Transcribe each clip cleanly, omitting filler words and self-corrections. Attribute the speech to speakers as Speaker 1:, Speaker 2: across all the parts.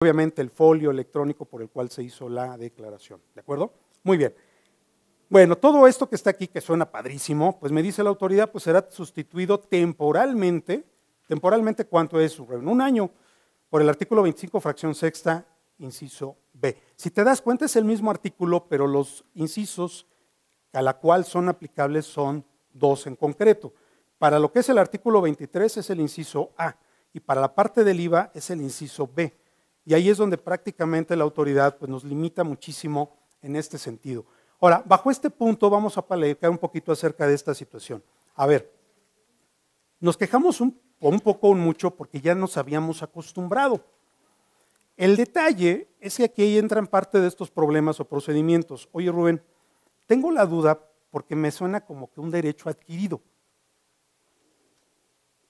Speaker 1: obviamente el folio electrónico por el cual se hizo la declaración, ¿de acuerdo? Muy bien. Bueno, todo esto que está aquí, que suena padrísimo, pues me dice la autoridad, pues será sustituido temporalmente, ¿cuánto es? Un año, por el artículo 25, fracción sexta, inciso B. Si te das cuenta es el mismo artículo, pero los incisos a la cual son aplicables son dos en concreto. Para lo que es el artículo 23 es el inciso A, y para la parte del IVA es el inciso B. Y ahí es donde prácticamente la autoridad pues, nos limita muchísimo en este sentido. Ahora, bajo este punto vamos a platicar un poquito acerca de esta situación. A ver, nos quejamos un poco o mucho porque ya nos habíamos acostumbrado. El detalle es que aquí entran parte de estos problemas o procedimientos. Oye, Rubén, tengo la duda porque me suena como que un derecho adquirido.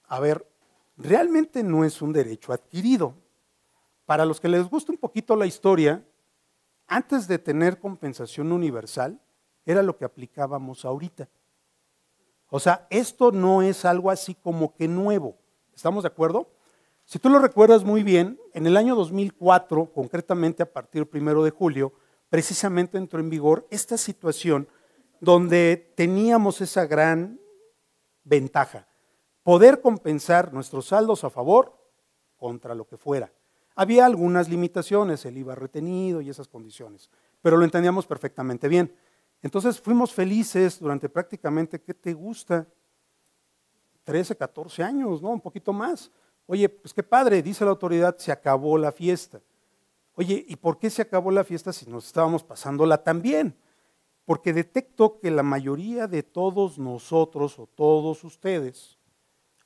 Speaker 1: A ver, realmente no es un derecho adquirido. Para los que les gusta un poquito la historia, antes de tener compensación universal, era lo que aplicábamos ahorita. O sea, esto no es algo así como que nuevo. ¿Estamos de acuerdo? Si tú lo recuerdas muy bien, en el año 2004, concretamente a partir del 1 de julio, precisamente entró en vigor esta situación donde teníamos esa gran ventaja, poder compensar nuestros saldos a favor contra lo que fuera. Había algunas limitaciones, el IVA retenido y esas condiciones, pero lo entendíamos perfectamente bien. Entonces fuimos felices durante prácticamente, ¿qué te gusta? 13, 14 años, ¿no? Un poquito más. Oye, pues qué padre, dice la autoridad, se acabó la fiesta. Oye, ¿y por qué se acabó la fiesta si nos estábamos pasándola tan bien? Porque detecto que la mayoría de todos nosotros o todos ustedes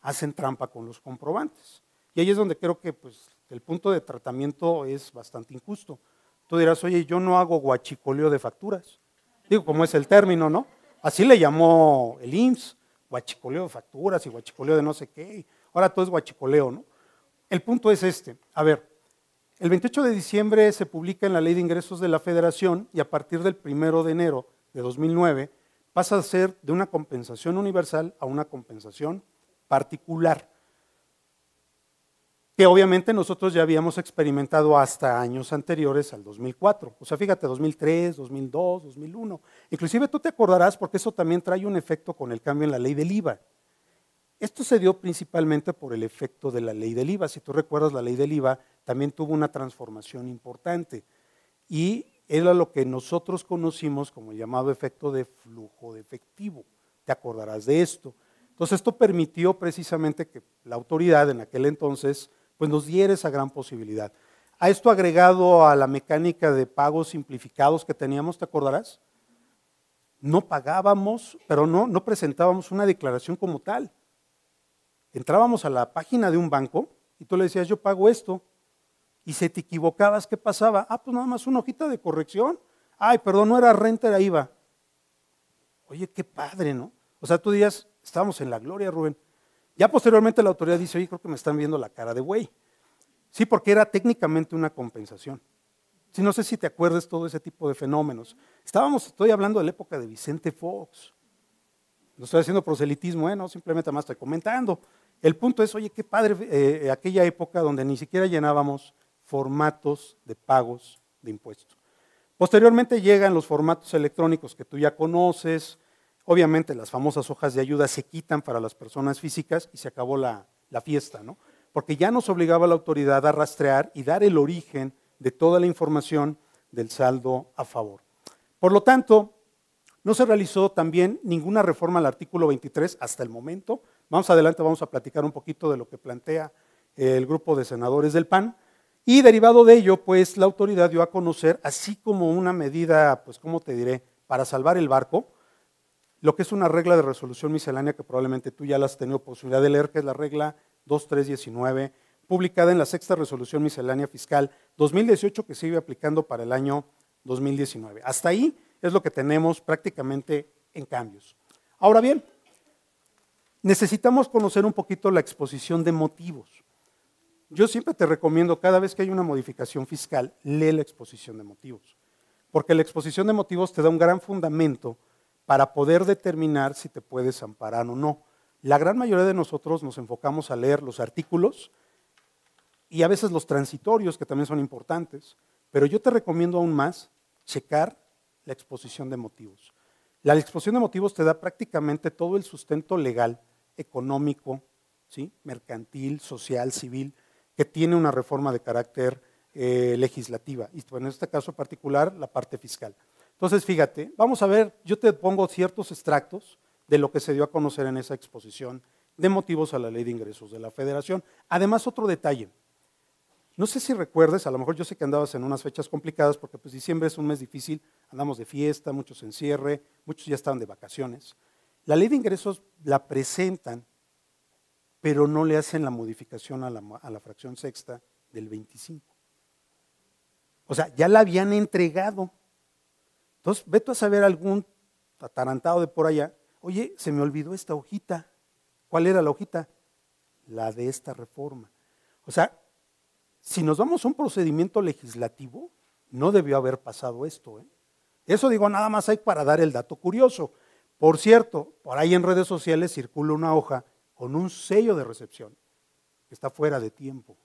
Speaker 1: hacen trampa con los comprobantes. Y ahí es donde creo que pues, el punto de tratamiento es bastante injusto. Tú dirás, oye, yo no hago guachicoleo de facturas. Digo, como es el término, ¿no? Así le llamó el IMSS, guachicoleo de facturas y guachicoleo de no sé qué. Ahora todo es guachicoleo, ¿no? El punto es este. A ver, el 28 de diciembre se publica en la Ley de Ingresos de la Federación y a partir del 1 de enero de 2009 pasa a ser de una compensación universal a una compensación particular, que obviamente nosotros ya habíamos experimentado hasta años anteriores al 2004. O sea, fíjate, 2003, 2002, 2001. Inclusive tú te acordarás porque eso también trae un efecto con el cambio en la ley del IVA. Esto se dio principalmente por el efecto de la ley del IVA. Si tú recuerdas, la ley del IVA también tuvo una transformación importante y era lo que nosotros conocimos como el llamado efecto de flujo de efectivo. Te acordarás de esto. Entonces esto permitió precisamente que la autoridad en aquel entonces pues nos diera esa gran posibilidad. A esto agregado a la mecánica de pagos simplificados que teníamos, ¿te acordarás? No pagábamos, pero no presentábamos una declaración como tal. Entrábamos a la página de un banco y tú le decías, yo pago esto, y si te equivocabas, ¿qué pasaba? Ah, pues nada más una hojita de corrección. Ay, perdón, no era renta, era IVA. Oye, qué padre, ¿no? O sea, tú dirías, estábamos en la gloria, Rubén. Ya posteriormente la autoridad dice, oye, creo que me están viendo la cara de güey. Sí, porque era técnicamente una compensación. Sí, no sé si te acuerdas todo ese tipo de fenómenos. Estoy hablando de la época de Vicente Fox. No estoy haciendo proselitismo, no, simplemente más estoy comentando. El punto es, oye, qué padre aquella época donde ni siquiera llenábamos formatos de pagos de impuestos. Posteriormente llegan los formatos electrónicos que tú ya conoces. Obviamente las famosas hojas de ayuda se quitan para las personas físicas y se acabó la fiesta, ¿no? Porque ya nos obligaba la autoridad a rastrear y dar el origen de toda la información del saldo a favor. Por lo tanto, no se realizó también ninguna reforma al artículo 23 hasta el momento. Más adelante vamos a platicar un poquito de lo que plantea el grupo de senadores del PAN. Y derivado de ello, pues la autoridad dio a conocer, así como una medida, pues ¿cómo te diré?, para salvar el barco, lo que es una regla de resolución miscelánea que probablemente tú ya la has tenido posibilidad de leer, que es la regla 2319, publicada en la sexta resolución miscelánea fiscal 2018 que sigue aplicando para el año 2019. Hasta ahí es lo que tenemos prácticamente en cambios. Ahora bien, necesitamos conocer un poquito la exposición de motivos. Yo siempre te recomiendo, cada vez que hay una modificación fiscal, lee la exposición de motivos, porque la exposición de motivos te da un gran fundamento para poder determinar si te puedes amparar o no. La gran mayoría de nosotros nos enfocamos a leer los artículos y a veces los transitorios, que también son importantes, pero yo te recomiendo aún más checar la exposición de motivos. La exposición de motivos te da prácticamente todo el sustento legal, económico, ¿sí?, mercantil, social, civil, que tiene una reforma de carácter legislativa, y en este caso particular la parte fiscal. Entonces, fíjate, vamos a ver, yo te pongo ciertos extractos de lo que se dio a conocer en esa exposición de motivos a la Ley de Ingresos de la Federación. Además, otro detalle, no sé si recuerdes, a lo mejor yo sé que andabas en unas fechas complicadas, porque pues diciembre es un mes difícil, andamos de fiesta, muchos en cierre, muchos ya estaban de vacaciones. La Ley de Ingresos la presentan, pero no le hacen la modificación a la fracción sexta del 25. O sea, ya la habían entregado. Entonces, vete a saber algún atarantado de por allá, oye, se me olvidó esta hojita. ¿Cuál era la hojita? La de esta reforma. O sea, si nos vamos a un procedimiento legislativo, no debió haber pasado esto. Eso digo, nada más hay para dar el dato curioso. Por cierto, por ahí en redes sociales circula una hoja con un sello de recepción que está fuera de tiempo,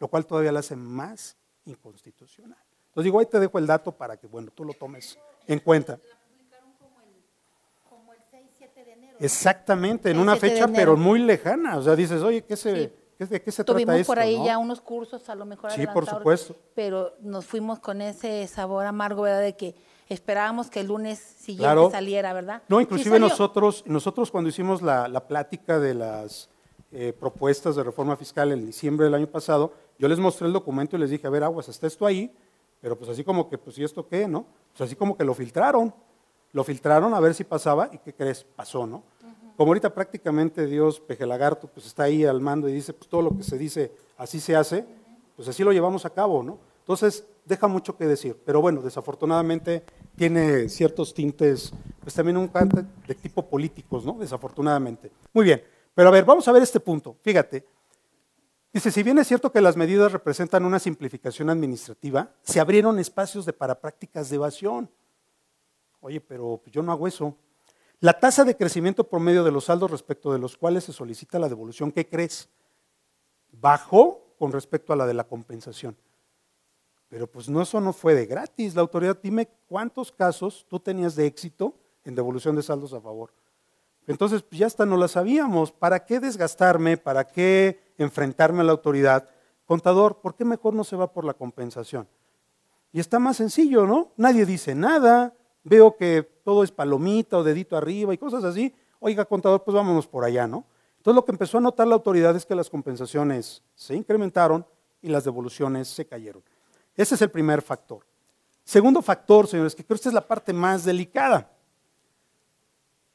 Speaker 1: lo cual todavía la hace más inconstitucional. Entonces digo, ahí te dejo el dato para que, bueno, tú lo tomes en cuenta.
Speaker 2: La publicaron como el 6-7 de enero.
Speaker 1: Exactamente, en una fecha pero muy lejana. O sea, dices, oye, ¿de qué se trata
Speaker 2: Tuvimos
Speaker 1: esto?
Speaker 2: por ahí
Speaker 1: ¿no?
Speaker 2: ya unos cursos, a lo mejor
Speaker 1: Sí, por
Speaker 2: adelantados,
Speaker 1: supuesto.
Speaker 2: pero nos fuimos con ese sabor amargo, ¿verdad? De que esperábamos que el lunes siguiente
Speaker 1: Claro.
Speaker 2: saliera, ¿verdad?
Speaker 1: No,
Speaker 2: Sí
Speaker 1: inclusive
Speaker 2: salió.
Speaker 1: nosotros cuando hicimos la plática de las propuestas de reforma fiscal en diciembre del año pasado, yo les mostré el documento y les dije, a ver, aguas, está esto ahí, pero pues así como que, pues ¿y esto qué, no? Pues así como que lo filtraron a ver si pasaba, y ¿qué crees? Pasó, ¿no? Como ahorita prácticamente Dios, Peje Lagarto, pues está ahí al mando y dice, pues todo lo que se dice, así se hace, pues así lo llevamos a cabo, ¿no? Entonces, deja mucho que decir, pero bueno, desafortunadamente tiene ciertos tintes, pues también un tanto de tipo políticos, ¿no? Desafortunadamente. Muy bien, pero a ver, vamos a ver este punto, fíjate. Dice, si bien es cierto que las medidas representan una simplificación administrativa, se abrieron espacios para prácticas de evasión. Oye, pero yo no hago eso. La tasa de crecimiento promedio de los saldos respecto de los cuales se solicita la devolución, ¿qué crees? Bajó con respecto a la de la compensación. Pero pues no, eso no fue de gratis. La autoridad, dime cuántos casos tú tenías de éxito en devolución de saldos a favor. Entonces, pues ya hasta no la sabíamos. ¿Para qué desgastarme? ¿Para qué enfrentarme a la autoridad? Contador, ¿por qué mejor no se va por la compensación? Y está más sencillo, ¿no? Nadie dice nada, veo que todo es palomita o dedito arriba y cosas así. Oiga, contador, pues vámonos por allá, ¿no? Entonces lo que empezó a notar la autoridad es que las compensaciones se incrementaron y las devoluciones se cayeron. Ese es el primer factor. Segundo factor, señores, que creo que esta es la parte más delicada.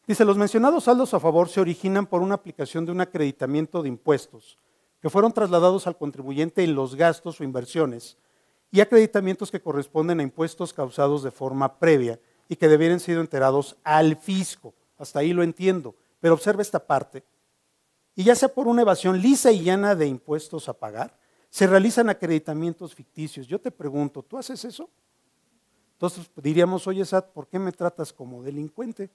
Speaker 1: Dice, los mencionados saldos a favor se originan por una aplicación de un acreditamiento de impuestos que fueron trasladados al contribuyente en los gastos o inversiones y acreditamientos que corresponden a impuestos causados de forma previa y que debieran ser enterados al fisco. Hasta ahí lo entiendo, pero observa esta parte. Y ya sea por una evasión lisa y llana de impuestos a pagar, se realizan acreditamientos ficticios. Yo te pregunto, ¿tú haces eso? Entonces diríamos, oye, SAT, ¿por qué me tratas como delincuente?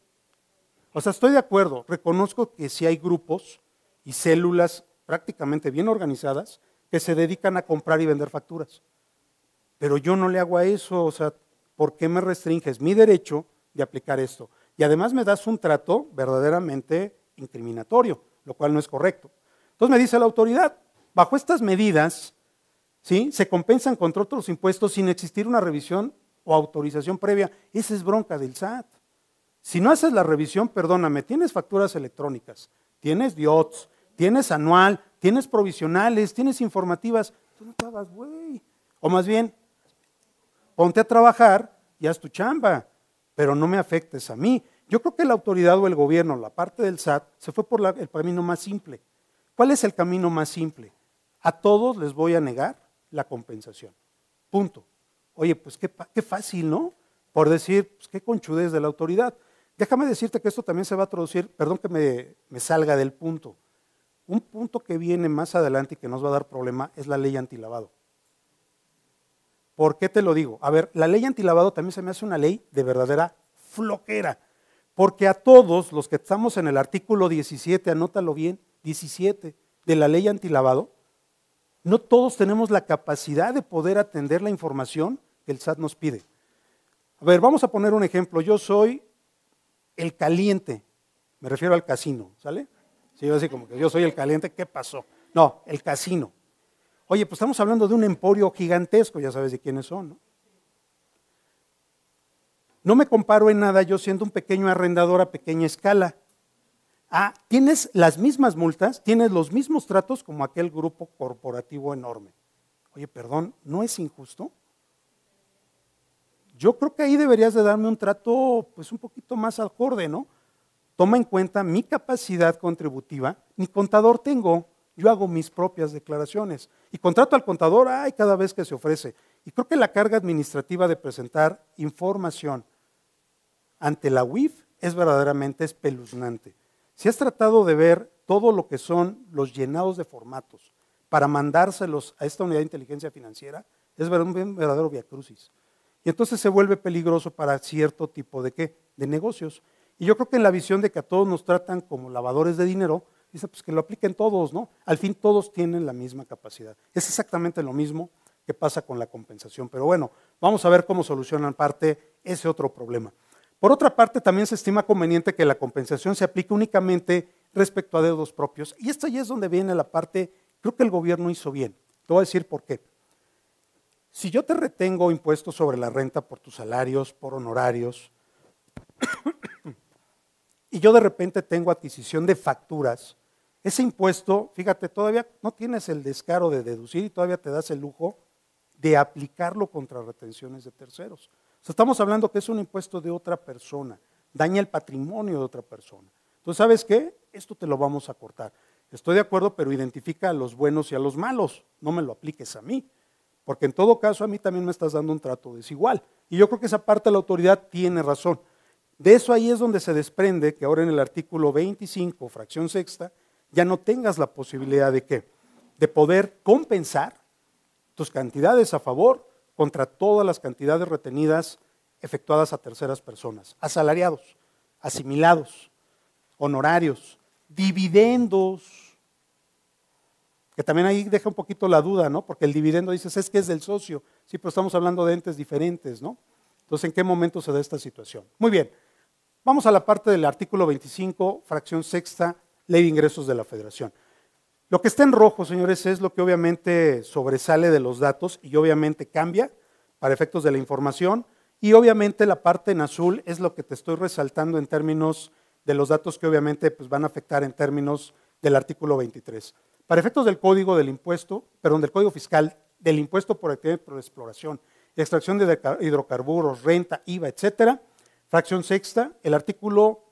Speaker 1: O sea, estoy de acuerdo, reconozco que sí hay grupos y células prácticamente bien organizadas que se dedican a comprar y vender facturas. Pero yo no le hago a eso, o sea, ¿por qué me restringes mi derecho de aplicar esto? Y además me das un trato verdaderamente incriminatorio, lo cual no es correcto. Entonces me dice la autoridad, bajo estas medidas, ¿sí?, se compensan contra otros impuestos sin existir una revisión o autorización previa. Esa es bronca del SAT. Si no haces la revisión, perdóname, tienes facturas electrónicas, tienes DIOTS, tienes anual, tienes provisionales, tienes informativas, tú no te hagas güey. O más bien, ponte a trabajar y haz tu chamba, pero no me afectes a mí. Yo creo que la autoridad o el gobierno, la parte del SAT, se fue por el camino más simple. ¿Cuál es el camino más simple? A todos les voy a negar la compensación. Punto. Oye, pues qué fácil, ¿no? Por decir, pues qué conchudez de la autoridad. Déjame decirte que esto también se va a traducir, perdón que me salga del punto. Un punto que viene más adelante y que nos va a dar problema es la ley antilavado. ¿Por qué te lo digo? A ver, la ley antilavado también se me hace una ley de verdadera flojera, porque a todos los que estamos en el artículo 17, anótalo bien, 17 de la ley antilavado, No todos tenemos la capacidad de poder atender la información que el SAT nos pide. A ver, vamos a poner un ejemplo. Yo soy el caliente, me refiero al casino, ¿sale? Sí, yo así como que yo soy el caliente, ¿qué pasó? No, el casino. Oye, pues estamos hablando de un emporio gigantesco, ya sabes de quiénes son, ¿no? No me comparo en nada yo siendo un pequeño arrendador a pequeña escala. Ah, tienes las mismas multas, tienes los mismos tratos como aquel grupo corporativo enorme. Oye, perdón, ¿no es injusto? Yo creo que ahí deberías de darme un trato pues un poquito más acorde, ¿no? Toma en cuenta mi capacidad contributiva, mi contador tengo, yo hago mis propias declaraciones y contrato al contador cada vez que se ofrece. Y creo que la carga administrativa de presentar información ante la UIF es verdaderamente espeluznante. Si has tratado de ver todo lo que son los llenados de formatos para mandárselos a esta unidad de inteligencia financiera, es un verdadero viacrucis. Y entonces se vuelve peligroso para cierto tipo de ¿qué? De negocios. Y yo creo que en la visión de que a todos nos tratan como lavadores de dinero, dice pues que lo apliquen todos, ¿no? Al fin todos tienen la misma capacidad. Es exactamente lo mismo que pasa con la compensación. Pero bueno, vamos a ver cómo solucionan parte ese otro problema. Por otra parte, también se estima conveniente que la compensación se aplique únicamente respecto a deudos propios. Y esto ya es donde viene la parte, creo que el gobierno hizo bien. Te voy a decir por qué. Si yo te retengo impuestos sobre la renta por tus salarios, por honorarios, y yo de repente tengo adquisición de facturas, ese impuesto, fíjate, todavía no tienes el descaro de deducir y todavía te das el lujo de aplicarlo contra retenciones de terceros. O sea, estamos hablando que es un impuesto de otra persona, daña el patrimonio de otra persona. Entonces, ¿sabes qué? Esto te lo vamos a cortar. Estoy de acuerdo, pero identifica a los buenos y a los malos, no me lo apliques a mí, porque en todo caso a mí también me estás dando un trato desigual. Y yo creo que esa parte de la autoridad tiene razón. De eso ahí es donde se desprende que ahora en el artículo 25, fracción sexta, ya no tengas la posibilidad de ¿qué? De poder compensar tus cantidades a favor contra todas las cantidades retenidas efectuadas a terceras personas, asalariados, asimilados, honorarios, dividendos, que también ahí deja un poquito la duda, ¿no? Porque el dividendo dices, es que es del socio, sí, pero estamos hablando de entes diferentes, ¿no? Entonces, ¿en qué momento se da esta situación? Muy bien, vamos a la parte del artículo 25, fracción sexta, Ley de Ingresos de la Federación. Lo que está en rojo, señores, es lo que obviamente sobresale de los datos y obviamente cambia para efectos de la información, y obviamente la parte en azul es lo que te estoy resaltando en términos de los datos que obviamente pues, van a afectar en términos del artículo 23. Para efectos del código del impuesto, perdón, del código fiscal, del impuesto por actividad por exploración, extracción de hidrocarburos, renta, IVA, etcétera, fracción sexta, el artículo,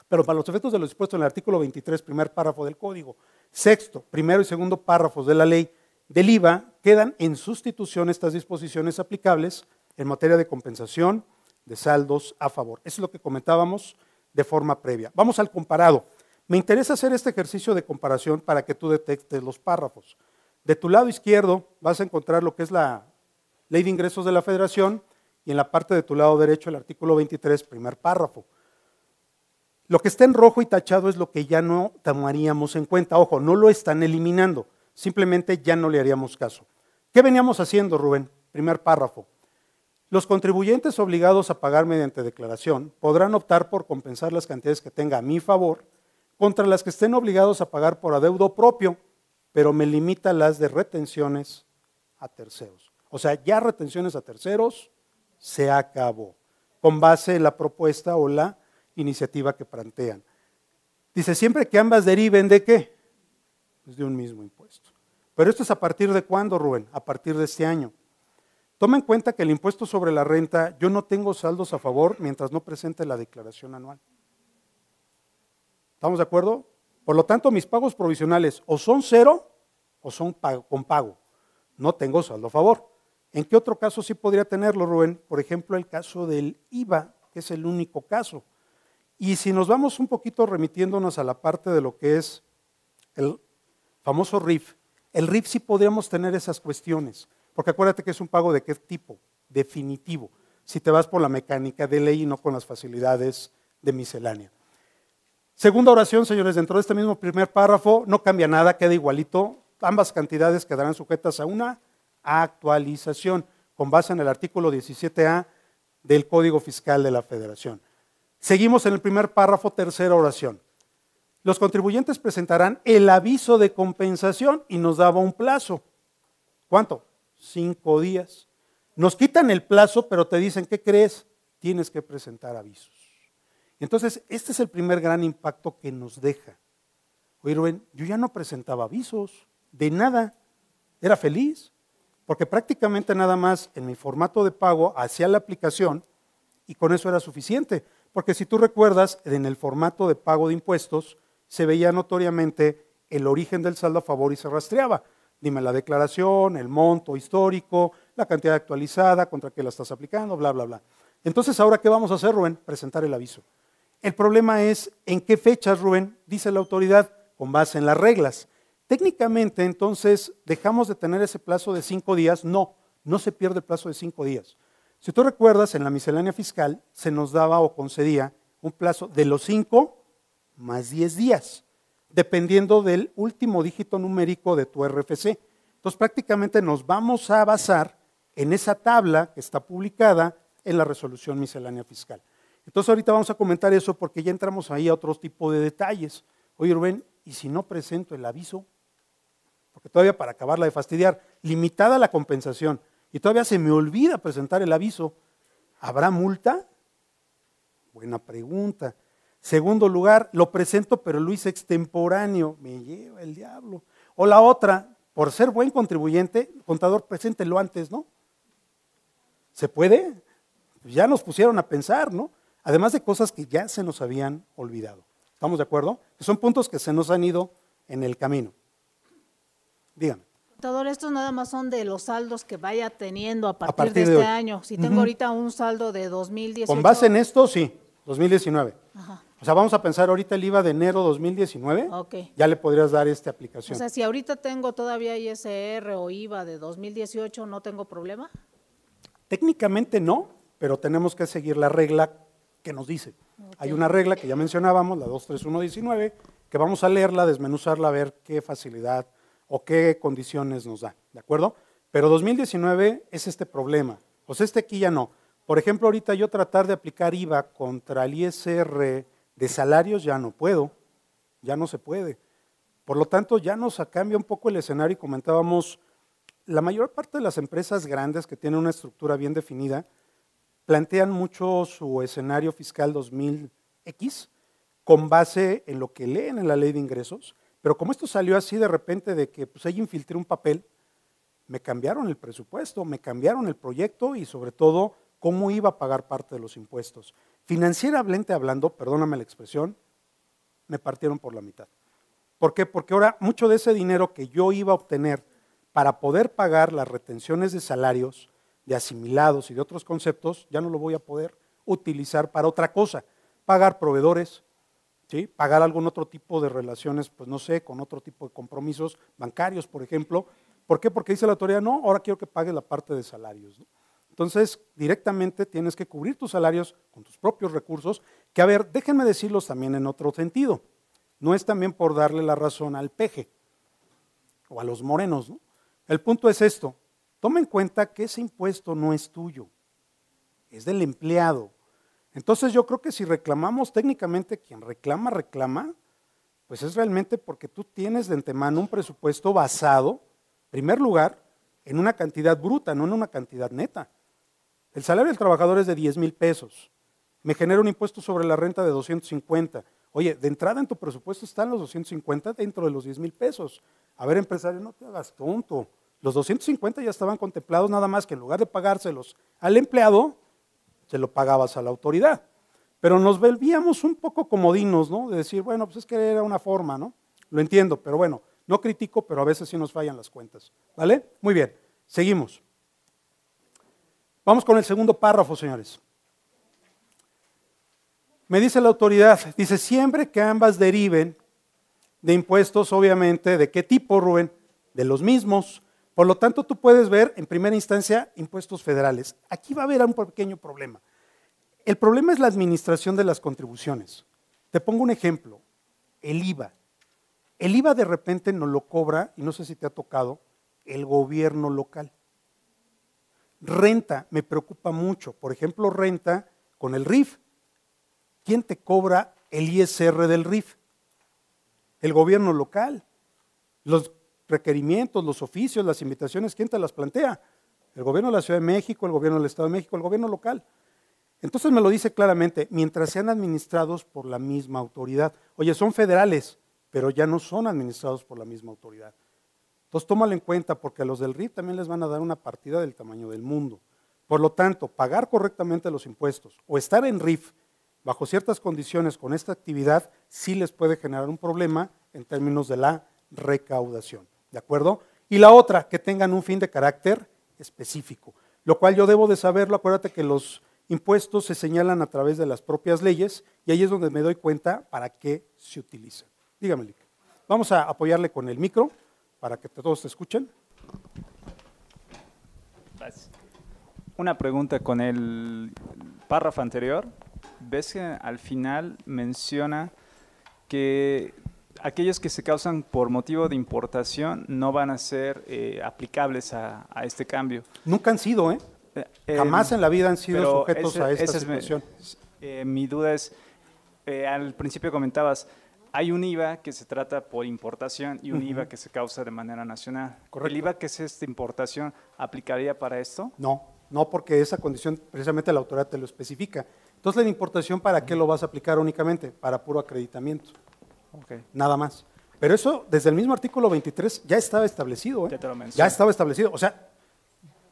Speaker 1: pero para los efectos de los dispuestos en el artículo 23, primer párrafo del código, sexto, primero y segundo párrafos de la ley del IVA, quedan en sustitución estas disposiciones aplicables en materia de compensación de saldos a favor. Eso es lo que comentábamos de forma previa. Vamos al comparado. Me interesa hacer este ejercicio de comparación para que tú detectes los párrafos. De tu lado izquierdo vas a encontrar lo que es la Ley de Ingresos de la Federación y en la parte de tu lado derecho el artículo 23, primer párrafo. Lo que está en rojo y tachado es lo que ya no tomaríamos en cuenta. Ojo, no lo están eliminando, simplemente ya no le haríamos caso. ¿Qué veníamos haciendo, Rubén? Primer párrafo. Los contribuyentes obligados a pagar mediante declaración podrán optar por compensar las cantidades que tenga a mi favor contra las que estén obligados a pagar por adeudo propio, pero me limita las de retenciones a terceros. O sea, ya retenciones a terceros se acabó, con base en la propuesta o la iniciativa que plantean. Dice, siempre que ambas deriven ¿de qué? Pues de un mismo impuesto. Pero esto es a partir de ¿cuándo, Rubén? A partir de este año. Toma en cuenta que el impuesto sobre la renta, yo no tengo saldos a favor mientras no presente la declaración anual. ¿Estamos de acuerdo? Por lo tanto, mis pagos provisionales o son cero o son con pago. No tengo saldo a favor. ¿En qué otro caso sí podría tenerlo, Rubén? Por ejemplo, el caso del IVA, que es el único caso. Y si nos vamos un poquito remitiéndonos a la parte de lo que es el famoso RIF, el RIF sí podríamos tener esas cuestiones, porque acuérdate que es un pago de qué tipo, definitivo, si te vas por la mecánica de ley y no con las facilidades de miscelánea. Segunda oración, señores, dentro de este mismo primer párrafo no cambia nada, queda igualito, ambas cantidades quedarán sujetas a una actualización con base en el artículo 17A del Código Fiscal de la Federación. Seguimos en el primer párrafo, tercera oración. Los contribuyentes presentarán el aviso de compensación y nos daba un plazo. ¿Cuánto? 5 días. Nos quitan el plazo, pero te dicen, ¿qué crees? Tienes que presentar avisos. Entonces, este es el primer gran impacto que nos deja. Oye, Rubén, yo ya no presentaba avisos, de nada, era feliz, porque prácticamente nada más en mi formato de pago hacía la aplicación y con eso era suficiente. Porque si tú recuerdas, en el formato de pago de impuestos se veía notoriamente el origen del saldo a favor y se rastreaba. Dime la declaración, el monto histórico, la cantidad actualizada, contra qué la estás aplicando, bla, bla, bla. Entonces, ¿ahora qué vamos a hacer, Rubén? Presentar el aviso. El problema es, ¿en qué fechas, Rubén? Dice la autoridad, con base en las reglas. Técnicamente, entonces, ¿dejamos de tener ese plazo de 5 días? No, no se pierde el plazo de 5 días. Si tú recuerdas, en la miscelánea fiscal se nos daba o concedía un plazo de los 5 más 10 días, dependiendo del último dígito numérico de tu RFC. Entonces, prácticamente nos vamos a basar en esa tabla que está publicada en la resolución miscelánea fiscal. Entonces, ahorita vamos a comentar eso porque ya entramos ahí a otro tipo de detalles. Oye, Rubén, ¿y si no presento el aviso? Porque todavía para acabarla de fastidiar, limitada la compensación, y todavía se me olvida presentar el aviso, ¿habrá multa? Buena pregunta. Segundo lugar, lo presento pero lo hice extemporáneo, me lleva el diablo. O la otra, por ser buen contribuyente, contador, preséntelo antes, ¿no? ¿Se puede? Pues ya nos pusieron a pensar, ¿no? Además de cosas que ya se nos habían olvidado. ¿Estamos de acuerdo? Que son puntos que se nos han ido en el camino. Dígame.
Speaker 3: Contador, estos nada más son de los saldos que vaya teniendo a partir de este año. Si tengo ahorita un saldo de 2018.
Speaker 1: Con base en esto, sí, 2019.
Speaker 3: Ajá.
Speaker 1: O sea, vamos a pensar ahorita el IVA de enero 2019,
Speaker 3: Okay.
Speaker 1: ya le podrías dar esta aplicación.
Speaker 3: O sea, si ahorita tengo todavía ISR o IVA de 2018, ¿no tengo problema?
Speaker 1: Técnicamente no, pero tenemos que seguir la regla que nos dice. Okay. Hay una regla que ya mencionábamos, la 23119, que vamos a leerla, desmenuzarla, a ver qué facilidad o qué condiciones nos da, ¿de acuerdo? Pero 2019 es este problema, pues aquí ya no. Por ejemplo, ahorita yo tratar de aplicar IVA contra el ISR de salarios ya no puedo, ya no se puede. Por lo tanto, ya nos cambia un poco el escenario y comentábamos, la mayor parte de las empresas grandes que tienen una estructura bien definida, plantean mucho su escenario fiscal 2000X con base en lo que leen en la ley de ingresos, pero como esto salió así de repente de que pues ahí infiltré un papel, me cambiaron el presupuesto, me cambiaron el proyecto y sobre todo cómo iba a pagar parte de los impuestos. Financieramente hablando, perdóname la expresión, me partieron por la mitad. ¿Por qué? Porque ahora mucho de ese dinero que yo iba a obtener para poder pagar las retenciones de salarios, de asimilados y de otros conceptos, ya no lo voy a poder utilizar para otra cosa. Pagar proveedores, ¿sí? Pagar algún otro tipo de relaciones, pues no sé, con otro tipo de compromisos bancarios, por ejemplo. ¿Por qué? Porque dice la autoridad, no, ahora quiero que pagues la parte de salarios, ¿no? Entonces, directamente tienes que cubrir tus salarios con tus propios recursos, que a ver, déjenme decirlos también en otro sentido. No es también por darle la razón al peje o a los morenos, ¿no? El punto es esto, toma en cuenta que ese impuesto no es tuyo, es del empleado. Entonces yo creo que si reclamamos técnicamente, quien reclama, pues es realmente porque tú tienes de antemano un presupuesto basado, en primer lugar, en una cantidad bruta, no en una cantidad neta. El salario del trabajador es de 10,000 pesos, me genera un impuesto sobre la renta de 250. Oye, de entrada en tu presupuesto están los 250 dentro de los 10,000 pesos. A ver, empresario, no te hagas tonto. Los 250 ya estaban contemplados, nada más que en lugar de pagárselos al empleado, se lo pagabas a la autoridad. Pero nos volvíamos un poco comodinos, ¿no? De decir, bueno, pues es que era una forma, ¿no? Lo entiendo, pero bueno, no critico, pero a veces sí nos fallan las cuentas. ¿Vale? Muy bien, seguimos. Vamos con el segundo párrafo, señores. Me dice la autoridad, dice, siempre que ambas deriven de impuestos, obviamente, ¿de qué tipo, Rubén? De los mismos. Por lo tanto, tú puedes ver en primera instancia impuestos federales. Aquí va a haber un pequeño problema. El problema es la administración de las contribuciones. Te pongo un ejemplo, el IVA. El IVA de repente nos lo cobra, y no sé si te ha tocado, el gobierno local. Renta, me preocupa mucho. Por ejemplo, renta con el RIF. ¿Quién te cobra el ISR del RIF? El gobierno local. Los requerimientos, los oficios, las invitaciones, ¿quién te las plantea? El gobierno de la Ciudad de México, el gobierno del Estado de México, el gobierno local. Entonces me lo dice claramente, mientras sean administrados por la misma autoridad. Oye, son federales, pero ya no son administrados por la misma autoridad. Entonces tómalo en cuenta porque a los del RIF también les van a dar una partida del tamaño del mundo. Por lo tanto, pagar correctamente los impuestos o estar en RIF bajo ciertas condiciones con esta actividad sí les puede generar un problema en términos de la recaudación. ¿De acuerdo? Y la otra, que tengan un fin de carácter específico, lo cual yo debo de saberlo. Acuérdate que los impuestos se señalan a través de las propias leyes y ahí es donde me doy cuenta para qué se utilizan. Dígame, Lick. Vamos a apoyarle con el micro para que todos te escuchen.
Speaker 4: Una pregunta con el párrafo anterior. Ves que al final menciona que aquellos que se causan por motivo de importación no van a ser aplicables a este cambio.
Speaker 1: Nunca han sido, jamás en la vida han sido sujetos a esta situación.
Speaker 4: Mi duda es, al principio comentabas, hay un IVA que se trata por importación y un IVA que se causa de manera nacional.
Speaker 1: Correcto.
Speaker 4: ¿El IVA que es esta importación aplicaría para esto?
Speaker 1: No, porque esa condición precisamente la autoridad te lo especifica. Entonces la importación, ¿para qué lo vas a aplicar únicamente? Para puro acreditamiento.
Speaker 4: Okay.
Speaker 1: Nada más. Pero eso, desde el mismo artículo 23, ya estaba establecido.
Speaker 4: Ya te lo mencioné.
Speaker 1: Ya estaba establecido. O sea,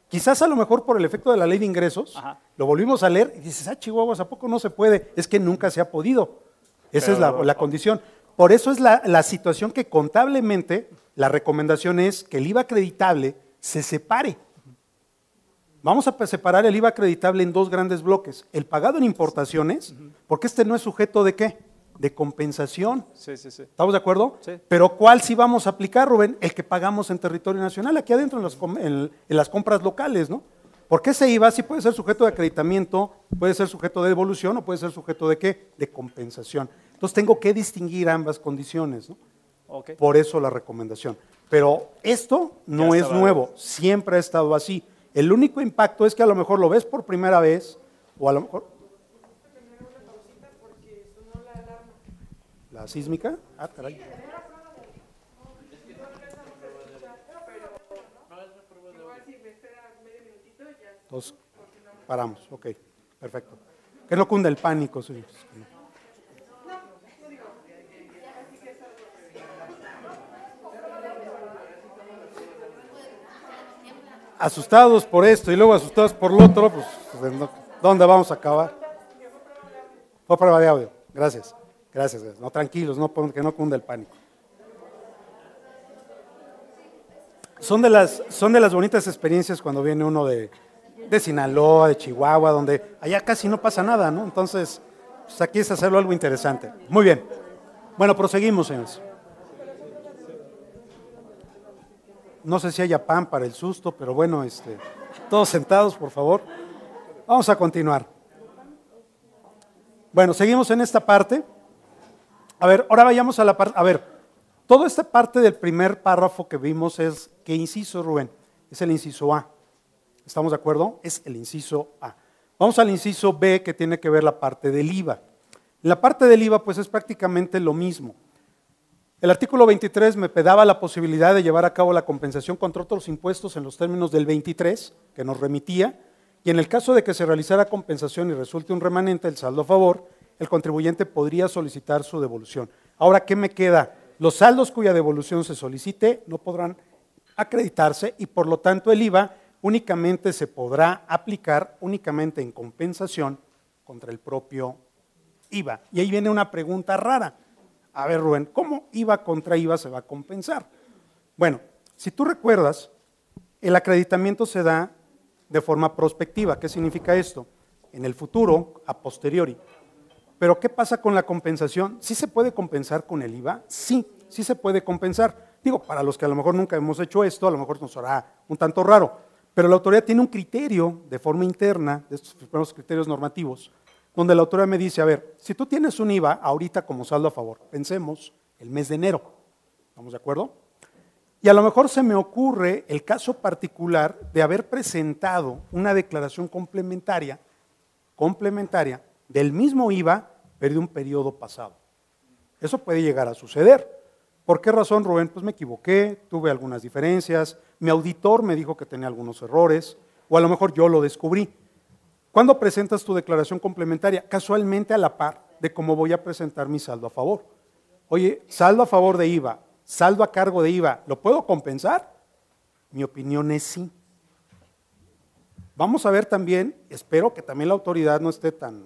Speaker 1: quizás a lo mejor por el efecto de la ley de ingresos, lo volvimos a leer y dices, Chihuahuas, ¿a poco no se puede? Es que nunca se ha podido. Esa es la condición. Por eso es la situación que contablemente la recomendación es que el IVA acreditable se separe. Vamos a separar el IVA acreditable en dos grandes bloques. El pagado en importaciones, porque este no es sujeto ¿de qué? De compensación.
Speaker 4: Sí.
Speaker 1: ¿Estamos de acuerdo?
Speaker 4: Sí.
Speaker 1: Pero ¿cuál sí vamos a aplicar, Rubén? El que pagamos en territorio nacional, aquí adentro en las compras locales, ¿no? Porque ese IVA sí puede ser sujeto de acreditamiento, puede ser sujeto de devolución o puede ser sujeto de ¿qué? De compensación. Entonces tengo que distinguir ambas condiciones, ¿no?
Speaker 4: Okay.
Speaker 1: Por eso la recomendación. Pero esto no es nuevo, siempre ha estado así. El único impacto es que a lo mejor lo ves por primera vez o a lo mejor... ¿La sísmica? Ah, caray. Entonces, paramos, ok, perfecto. Que no cunda el pánico, señores. Asustados por esto y luego asustados por lo otro, pues, ¿dónde vamos a acabar? Fue prueba de audio, gracias. Gracias. No, tranquilos, que no cunda el pánico. Son de las bonitas experiencias cuando viene uno de Sinaloa, de Chihuahua, donde allá casi no pasa nada, ¿no? Entonces, pues aquí es hacerlo algo interesante. Muy bien. Bueno, proseguimos, señores. No sé si haya pan para el susto, pero bueno, todos sentados, por favor. Vamos a continuar. Bueno, seguimos en esta parte. A ver, ahora vayamos a la parte, toda esta parte del primer párrafo que vimos es, ¿qué inciso, Rubén? Es el inciso A. ¿Estamos de acuerdo? Es el inciso A. Vamos al inciso B, que tiene que ver la parte del IVA. La parte del IVA, pues es prácticamente lo mismo. El artículo 23 me daba la posibilidad de llevar a cabo la compensación contra otros impuestos en los términos del 23, que nos remitía, y en el caso de que se realizara compensación y resulte un remanente, el saldo a favor, el contribuyente podría solicitar su devolución. Ahora, ¿qué me queda? Los saldos cuya devolución se solicite no podrán acreditarse y por lo tanto el IVA únicamente se podrá aplicar únicamente en compensación contra el propio IVA. Y ahí viene una pregunta rara. A ver, Rubén, ¿cómo IVA contra IVA se va a compensar? Bueno, si tú recuerdas, el acreditamiento se da de forma prospectiva. ¿Qué significa esto? En el futuro, a posteriori. Pero ¿qué pasa con la compensación? ¿Sí se puede compensar con el IVA? Sí se puede compensar. Digo, para los que a lo mejor nunca hemos hecho esto, a lo mejor nos hará un tanto raro, pero la autoridad tiene un criterio de forma interna, de estos primeros criterios normativos, donde la autoridad me dice, a ver, si tú tienes un IVA ahorita como saldo a favor, pensemos el mes de enero, ¿Estamos de acuerdo? Y a lo mejor se me ocurre el caso particular de haber presentado una declaración complementaria del mismo IVA, pero de un periodo pasado. Eso puede llegar a suceder. ¿Por qué razón, Rubén? Pues me equivoqué, tuve algunas diferencias, mi auditor me dijo que tenía algunos errores, o a lo mejor yo lo descubrí. ¿Cuándo presentas tu declaración complementaria? Casualmente a la par de cómo voy a presentar mi saldo a favor. Oye, saldo a favor de IVA, saldo a cargo de IVA, ¿lo puedo compensar? Mi opinión es sí. Vamos a ver también, espero que también la autoridad no esté tan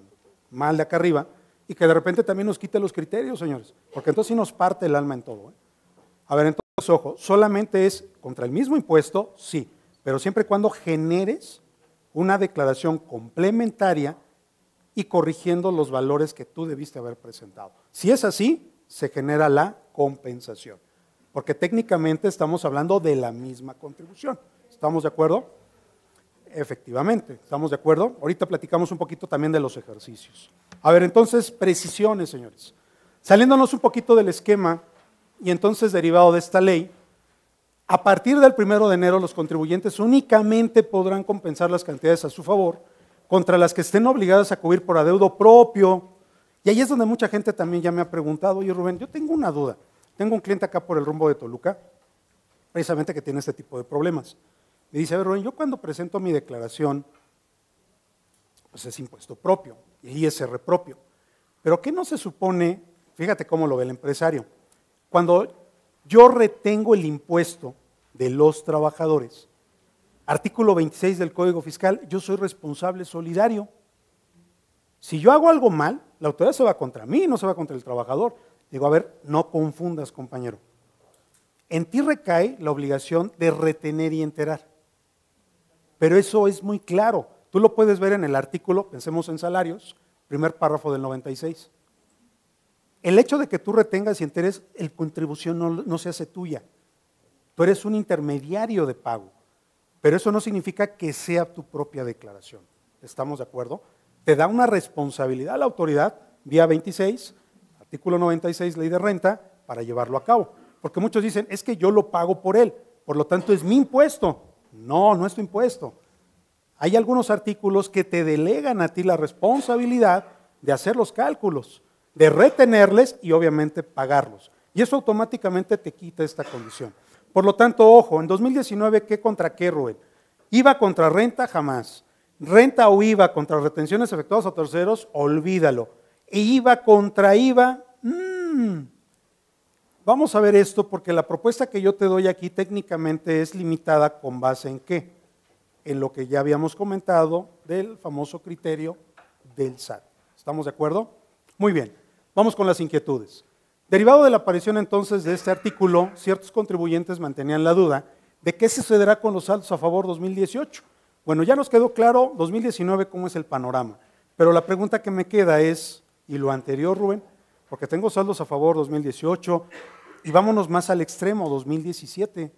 Speaker 1: mal de acá arriba y que de repente también nos quite los criterios, señores, porque entonces sí nos parte el alma en todo. A ver, entonces, ojo, solamente es contra el mismo impuesto, sí, pero siempre y cuando generes una declaración complementaria y corrigiendo los valores que tú debiste haber presentado. Si es así, se genera la compensación, porque técnicamente estamos hablando de la misma contribución. ¿Estamos de acuerdo? Efectivamente, ¿estamos de acuerdo? Ahorita platicamos un poquito también de los ejercicios. A ver, entonces, precisiones, señores. Saliéndonos un poquito del esquema y entonces derivado de esta ley, a partir del 1 de enero los contribuyentes únicamente podrán compensar las cantidades a su favor contra las que estén obligadas a cubrir por adeudo propio. Y ahí es donde mucha gente también ya me ha preguntado, oye Rubén, yo tengo una duda. Tengo un cliente acá por el rumbo de Toluca, precisamente que tiene este tipo de problemas. Me dice, a ver Rubén, yo cuando presento mi declaración, pues es impuesto propio, y ISR propio. Pero ¿qué no se supone? Fíjate cómo lo ve el empresario. Cuando yo retengo el impuesto de los trabajadores, artículo 26 del Código Fiscal, yo soy responsable solidario. Si yo hago algo mal, la autoridad se va contra mí, no se va contra el trabajador. Digo, a ver, no confundas, compañero. En ti recae la obligación de retener y enterar. Pero eso es muy claro. Tú lo puedes ver en el artículo, pensemos en salarios, primer párrafo del 96. El hecho de que tú retengas y enteres, la contribución no se hace tuya. Tú eres un intermediario de pago. Pero eso no significa que sea tu propia declaración. ¿Estamos de acuerdo? Te da una responsabilidad a la autoridad, vía 26, artículo 96, ley de renta, para llevarlo a cabo. Porque muchos dicen, es que yo lo pago por él, por lo tanto es mi impuesto. No, no es tu impuesto. Hay algunos artículos que te delegan a ti la responsabilidad de hacer los cálculos, de retenerles y obviamente pagarlos. Y eso automáticamente te quita esta condición. Por lo tanto, ojo, en 2019, ¿qué contra qué, Rubén? IVA contra renta, jamás. Renta o IVA contra retenciones efectuadas a terceros, olvídalo. E IVA contra IVA, Vamos a ver esto porque la propuesta que yo te doy aquí técnicamente es limitada con base en ¿qué? En lo que ya habíamos comentado del famoso criterio del SAT. ¿Estamos de acuerdo? Muy bien, vamos con las inquietudes. Derivado de la aparición entonces de este artículo, ciertos contribuyentes mantenían la duda de qué sucederá con los saldos a favor 2018. Bueno, ya nos quedó claro 2019 cómo es el panorama, pero la pregunta que me queda es, ¿y lo anterior, Rubén? Porque tengo saldos a favor 2018 y vámonos más al extremo, 2017.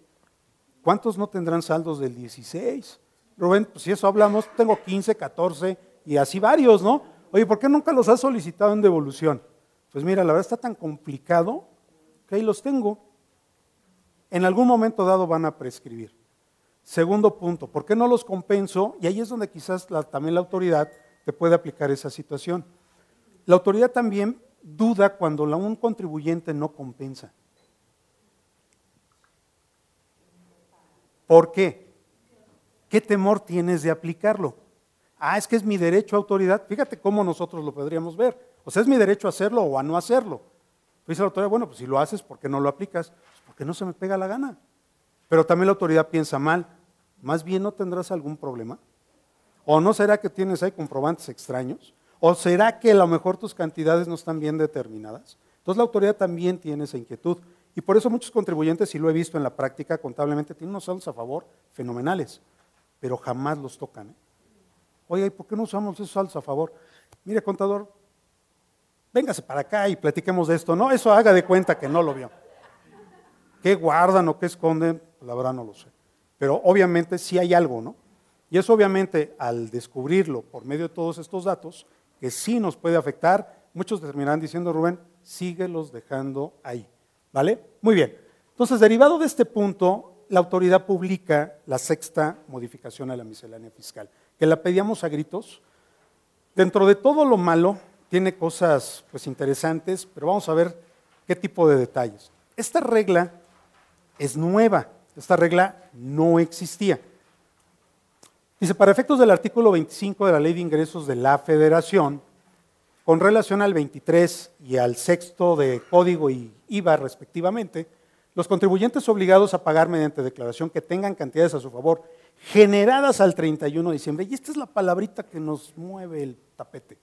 Speaker 1: ¿Cuántos no tendrán saldos del 16? Rubén, pues si eso hablamos, tengo 15, 14 y así varios, ¿no? Oye, ¿por qué nunca los has solicitado en devolución? Pues mira, la verdad está tan complicado que ahí los tengo. En algún momento dado van a prescribir. Segundo punto, ¿por qué no los compenso? Y ahí es donde quizás también la autoridad te puede aplicar esa situación. La autoridad también duda cuando un contribuyente no compensa. ¿Por qué? ¿Qué temor tienes de aplicarlo? Es que es mi derecho, autoridad. Fíjate cómo nosotros lo podríamos ver. O sea, es mi derecho a hacerlo o a no hacerlo. Dice la autoridad, bueno, pues si lo haces, ¿por qué no lo aplicas? Pues porque no se me pega la gana. Pero también la autoridad piensa mal. Más bien, ¿no tendrás algún problema? ¿O no será que tienes ahí comprobantes extraños? ¿O será que a lo mejor tus cantidades no están bien determinadas? Entonces la autoridad también tiene esa inquietud. Y por eso muchos contribuyentes, y lo he visto en la práctica contablemente, tienen unos saldos a favor fenomenales, pero jamás los tocan. Oye, ¿y por qué no usamos esos saldos a favor? Mire, contador, véngase para acá y platiquemos de esto. No, eso haga de cuenta que no lo vio. ¿Qué guardan o qué esconden? La verdad no lo sé. Pero obviamente sí hay algo, ¿no? Y eso obviamente al descubrirlo por medio de todos estos datos, que sí nos puede afectar, muchos terminarán diciendo, Rubén, síguelos dejando ahí. ¿Vale? Muy bien. Entonces, derivado de este punto, la autoridad publica la 6ª modificación a la miscelánea fiscal, que la pedíamos a gritos. Dentro de todo lo malo, tiene cosas pues interesantes, pero vamos a ver qué tipo de detalles. Esta regla es nueva, esta regla no existía. Dice, para efectos del artículo 25 de la Ley de Ingresos de la Federación, con relación al 23 y al 6º de Código y IVA respectivamente, los contribuyentes obligados a pagar mediante declaración que tengan cantidades a su favor generadas al 31 de diciembre, y esta es la palabrita que nos mueve el tapete,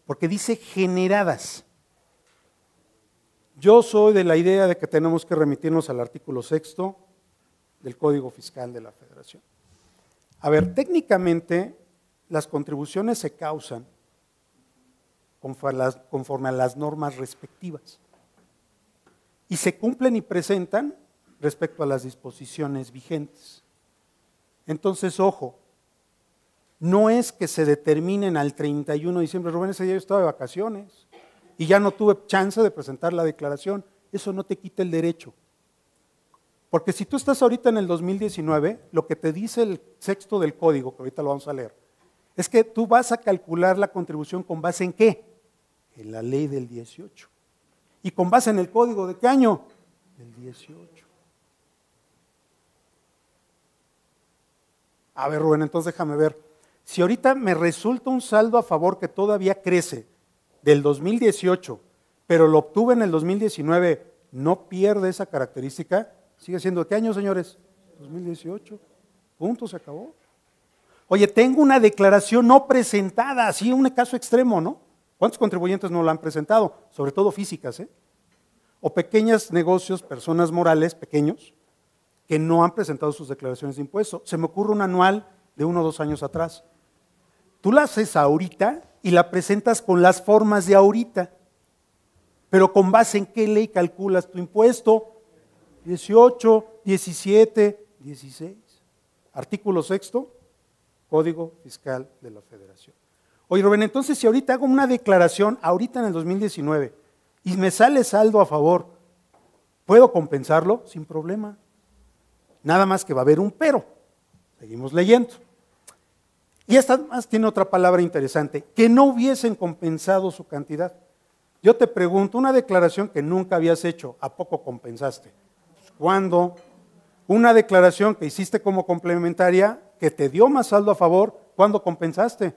Speaker 1: porque dice generadas. Yo soy de la idea de que tenemos que remitirnos al artículo 6º del Código Fiscal de la Federación. A ver, técnicamente las contribuciones se causan conforme a las normas respectivas y se cumplen y presentan respecto a las disposiciones vigentes. Entonces, ojo, no es que se determinen al 31 de diciembre, Rubén, ese día yo estaba de vacaciones y ya no tuve chance de presentar la declaración. Eso no te quita el derecho. Porque si tú estás ahorita en el 2019, lo que te dice el 6º del código, que ahorita lo vamos a leer, es que tú vas a calcular la contribución con base en ¿qué? En la ley del 18. ¿Y con base en el código de qué año? Del 18. A ver, Rubén, entonces déjame ver. Si ahorita me resulta un saldo a favor que todavía crece del 2018, pero lo obtuve en el 2019, ¿no pierde esa característica? Sigue siendo, ¿qué año, señores? 2018. Punto, se acabó. Oye, tengo una declaración no presentada, así un caso extremo, ¿no? ¿Cuántos contribuyentes no la han presentado? Sobre todo físicas, ¿eh? O pequeños negocios, personas morales, pequeños, que no han presentado sus declaraciones de impuestos. Se me ocurre un anual de 1 o 2 años atrás. Tú la haces ahorita y la presentas con las formas de ahorita. Pero ¿con base en qué ley calculas tu impuesto? 18, 17, 16. Artículo 6º, Código Fiscal de la Federación. Oye, Rubén, entonces si ahorita hago una declaración, ahorita en el 2019, y me sale saldo a favor, ¿puedo compensarlo? Sin problema. Nada más que va a haber un pero. Seguimos leyendo. Y esta más tiene otra palabra interesante, que no hubiesen compensado su cantidad. Yo te pregunto, una declaración que nunca habías hecho, ¿a poco compensaste? ¿Cuándo? Una declaración que hiciste como complementaria, que te dio más saldo a favor, ¿cuándo compensaste?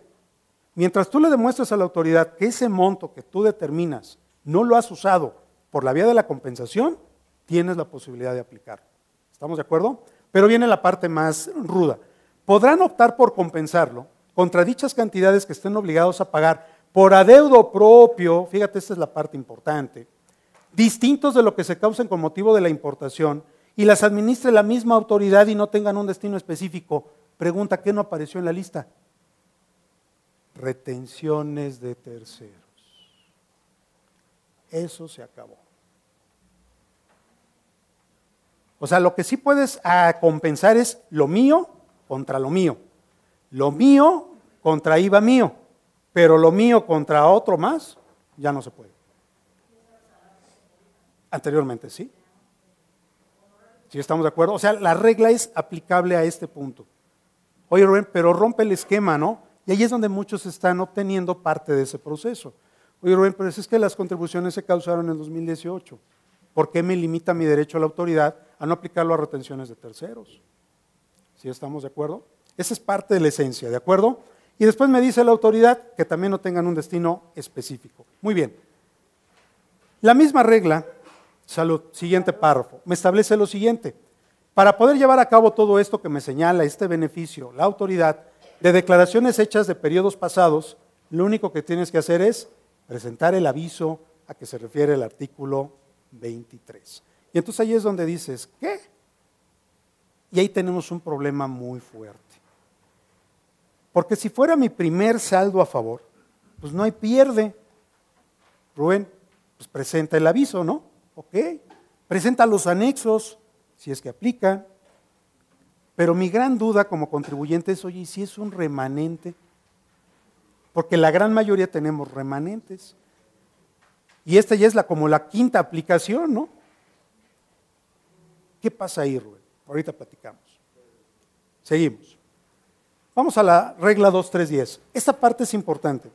Speaker 1: Mientras tú le demuestres a la autoridad que ese monto que tú determinas no lo has usado por la vía de la compensación, tienes la posibilidad de aplicarlo. ¿Estamos de acuerdo? Pero viene la parte más ruda. Podrán optar por compensarlo contra dichas cantidades que estén obligados a pagar por adeudo propio, fíjate, esta es la parte importante, distintos de lo que se causen con motivo de la importación y las administre la misma autoridad y no tengan un destino específico. Pregunta, ¿qué no apareció en la lista? Retenciones de terceros. Eso se acabó. O sea, lo que sí puedes compensar es lo mío contra lo mío. Lo mío contra IVA mío. Pero lo mío contra otro más, ya no se puede. Anteriormente, ¿sí? ¿Sí estamos de acuerdo? O sea, la regla es aplicable a este punto. Oye, Rubén, pero rompe el esquema, ¿no? Y ahí es donde muchos están obteniendo parte de ese proceso. Oye, Rubén, pero es que las contribuciones se causaron en 2018. ¿Por qué me limita mi derecho a la autoridad a no aplicarlo a retenciones de terceros? ¿Sí estamos de acuerdo? Esa es parte de la esencia, ¿de acuerdo? Y después me dice la autoridad que también no tengan un destino específico. Muy bien. La misma regla, salud, siguiente párrafo, me establece lo siguiente. Para poder llevar a cabo todo esto que me señala este beneficio, la autoridad, de declaraciones hechas de periodos pasados, lo único que tienes que hacer es presentar el aviso a que se refiere el artículo 23. Y entonces ahí es donde dices, ¿qué? Y ahí tenemos un problema muy fuerte. Porque si fuera mi primer saldo a favor, pues no hay pierde. Rubén, pues presenta el aviso, ¿no? Ok, presenta los anexos, si es que aplican. Pero mi gran duda como contribuyente es, oye, ¿y si es un remanente? Porque la gran mayoría tenemos remanentes. Y esta ya es como la quinta aplicación, ¿no? ¿Qué pasa ahí, Rubén? Ahorita platicamos. Seguimos. Vamos a la regla 2310. Esta parte es importante.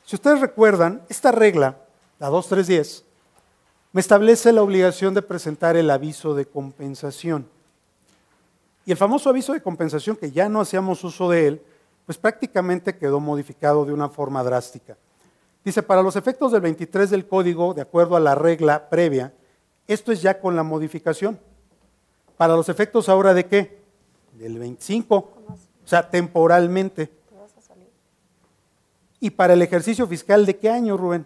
Speaker 1: Si ustedes recuerdan, esta regla, la 2310, me establece la obligación de presentar el aviso de compensación. Y el famoso aviso de compensación, que ya no hacíamos uso de él, pues prácticamente quedó modificado de una forma drástica. Dice, para los efectos del 23 del código, de acuerdo a la regla previa, esto es ya con la modificación. Para los efectos ahora de qué? Del 25, o sea, temporalmente. ¿Y para el ejercicio fiscal de qué año, Rubén?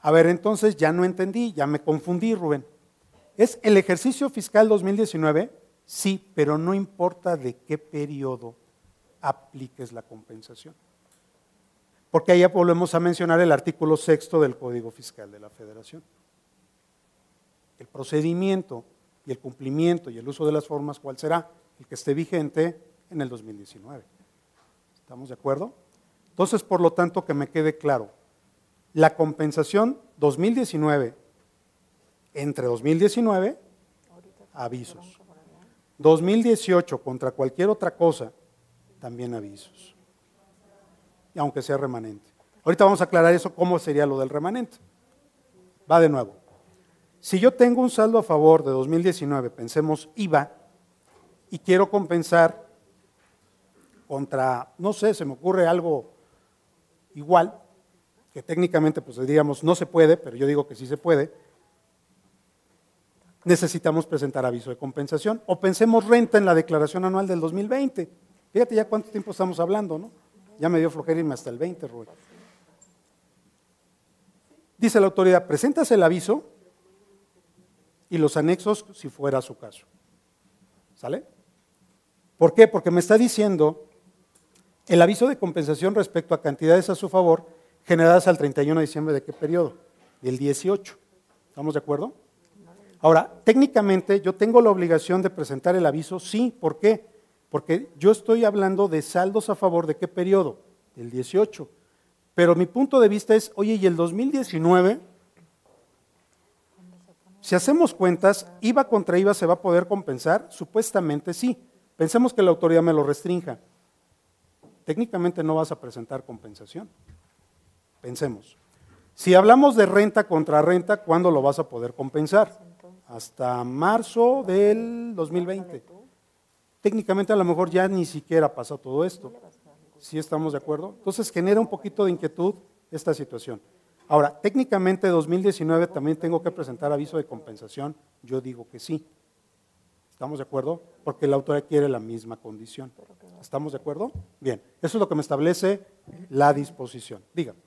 Speaker 1: A ver, entonces ya no entendí, ya me confundí, Rubén. ¿Es el ejercicio fiscal 2019? Sí, pero no importa de qué periodo apliques la compensación. Porque ahí ya volvemos a mencionar el artículo 6º del Código Fiscal de la Federación. El procedimiento y el cumplimiento y el uso de las formas, ¿cuál será? El que esté vigente en el 2019. ¿Estamos de acuerdo? Entonces, por lo tanto, que me quede claro, la compensación 2019, entre 2019, avisos. 2018, contra cualquier otra cosa, también avisos. Y aunque sea remanente. Ahorita vamos a aclarar eso, cómo sería lo del remanente. Va de nuevo. Si yo tengo un saldo a favor de 2019, pensemos IVA, y quiero compensar contra, no sé, se me ocurre algo igual, que técnicamente pues diríamos no se puede, pero yo digo que sí se puede, necesitamos presentar aviso de compensación. O pensemos renta en la declaración anual del 2020. Fíjate ya cuánto tiempo estamos hablando, ¿no? Ya me dio flojera irme hasta el 20, Rubén. Dice la autoridad, presentas el aviso y los anexos si fuera su caso. ¿Sale? ¿Por qué? Porque me está diciendo el aviso de compensación respecto a cantidades a su favor generadas al 31 de diciembre ¿de qué periodo? Del 18. ¿Estamos de acuerdo? Ahora, técnicamente yo tengo la obligación de presentar el aviso, sí. ¿Por qué? Porque yo estoy hablando de saldos a favor ¿de qué periodo? Del 18. Pero mi punto de vista es, oye, ¿y el 2019? Si hacemos cuentas, ¿IVA contra IVA se va a poder compensar? Supuestamente sí. Pensemos que la autoridad me lo restrinja. Técnicamente no vas a presentar compensación. Pensemos. Si hablamos de renta contra renta, ¿cuándo lo vas a poder compensar? Hasta marzo del 2020. Técnicamente a lo mejor ya ni siquiera pasó todo esto. ¿Sí estamos de acuerdo? Entonces genera un poquito de inquietud esta situación. Ahora, técnicamente 2019 también tengo que presentar aviso de compensación. Yo digo que sí. ¿Estamos de acuerdo? Porque la autoridad quiere la misma condición. ¿Estamos de acuerdo? Bien, eso es lo que me establece la disposición. Dígame.